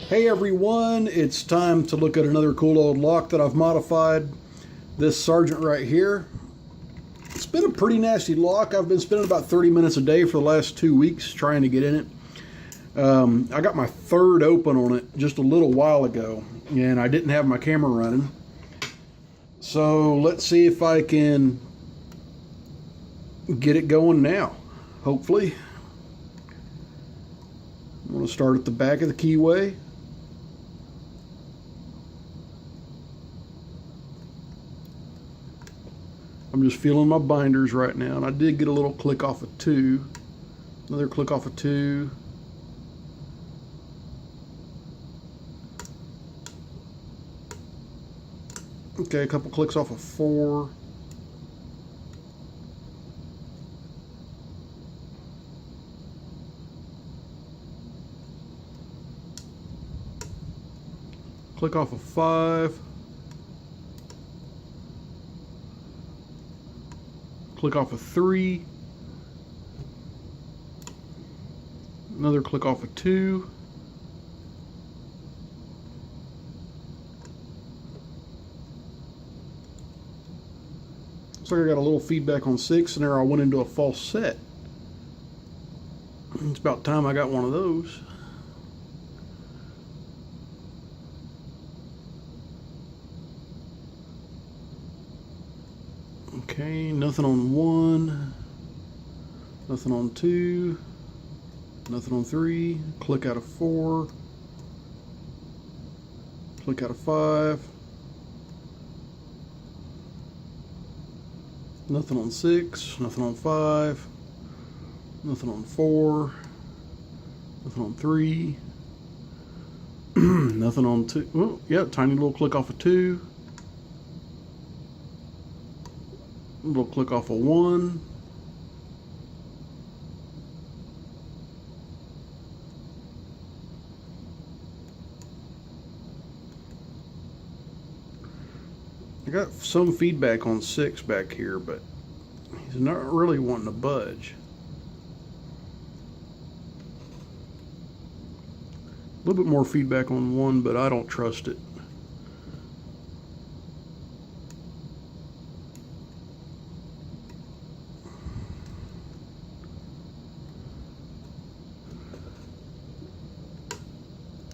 Hey everyone, it's time to look at another cool old lock that I've modified. This Sargent right here. It's been a pretty nasty lock. I've been spending about 30 minutes a day for the last 2 weeks trying to get in it. I got my third open on it just a little while ago, and I didn't have my camera running. So let's see if I can get it going now, hopefully. I'm going to start at the back of the keyway. I'm just feeling my binders right now, and I did get a little click off of 2. Another click off of 2. Okay, a couple clicks off of 4. Click off of 5. Click off of 3. Another click off of 2. Looks like I got a little feedback on 6, and there I went into a false set. It's about time I got one of those. Okay, nothing on 1, nothing on 2, nothing on 3, click out of 4, click out of 5, nothing on 6, nothing on 5, nothing on 4, nothing on 3, nothing on 2, oh, yeah, tiny little click off of 2. A little click off of 1. I got some feedback on 6 back here, but he's not really wanting to budge. A little bit more feedback on 1, but I don't trust it.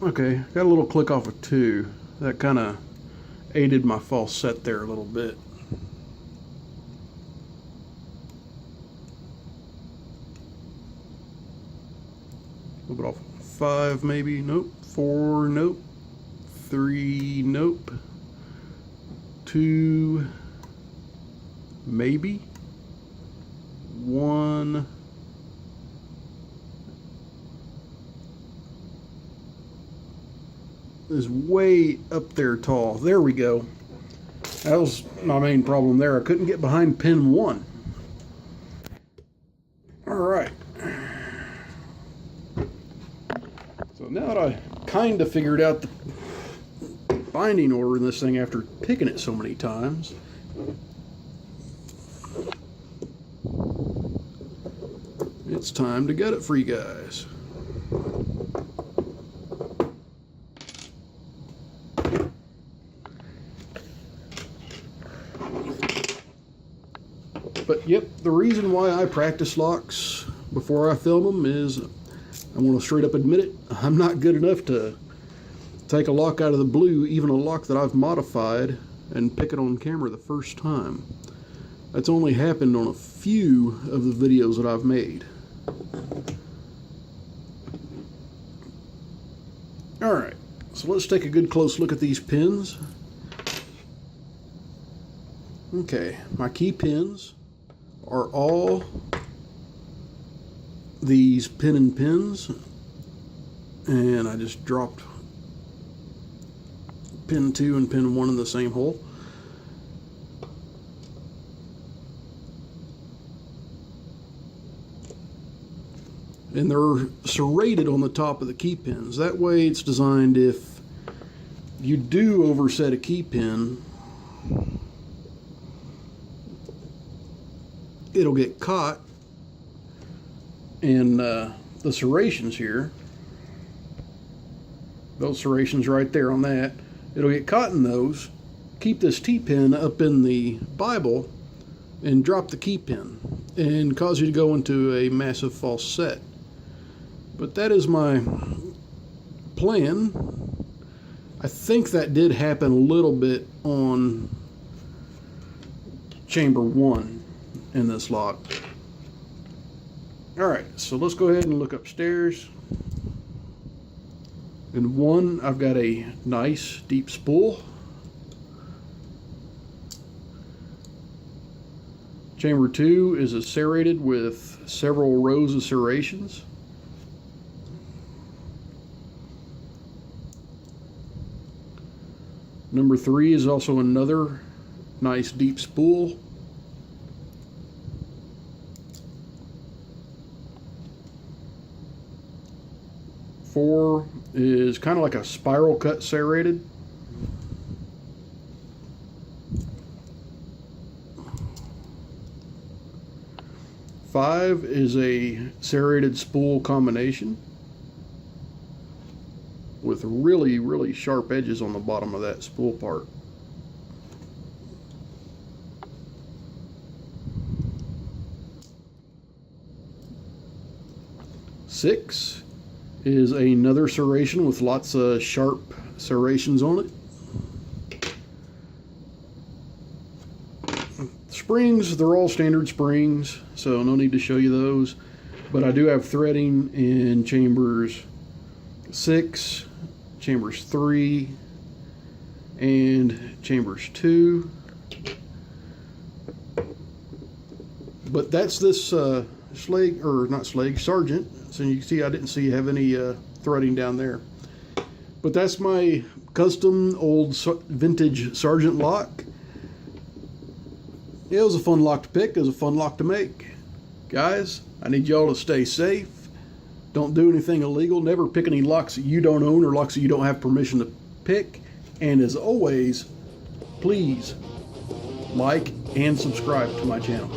Okay, got a little click off of 2. That kind of aided my false set there a little bit. A little bit off 5 maybe, nope. 4, nope. 3, nope. 2, maybe. 1. Is way up there tall. There we go. That was my main problem there. I couldn't get behind pin 1. Alright. So now that I kind of figured out the binding order in this thing after picking it so many times, it's time to gut it for you guys. But yep, the reason why I practice locks before I film them is I want to straight up admit it. I'm not good enough to take a lock out of the blue, even a lock that I've modified, and pick it on camera the first time. That's only happened on a few of the videos that I've made. Alright, so let's take a good close look at these pins. Okay, my key pins are all these pin and pins, and I just dropped pin 2 and pin 1 in the same hole. And they're serrated on the top of the key pins. That way it's designed if you do overset a key pin, it'll get caught in the serrations here, those serrations right there on that. It'll get caught in those, keep this T-pin up in the Bible, and drop the key pin, and cause you to go into a massive false set. But that is my plan. I think that did happen a little bit on chamber 1 in this lock. Alright, so let's go ahead and look upstairs. In 1, I've got a nice deep spool. Chamber 2 is serrated with several rows of serrations. Number 3 is also another nice deep spool. Four is kind of like a spiral cut serrated. Five is a serrated spool combination with really, really sharp edges on the bottom of that spool part. Six is another serration with lots of sharp serrations on it. Springs, they're all standard springs, so no need to show you those. But I do have threading in chambers 6, chambers 3, and chambers 2. But that's this Sargent. So you can see I didn't see you have any threading down there. But that's my custom old vintage Sargent lock. It was a fun lock to pick. It was a fun lock to make. Guys, I need y'all to stay safe. Don't do anything illegal. Never pick any locks that you don't own or locks that you don't have permission to pick. And as always, please like and subscribe to my channel.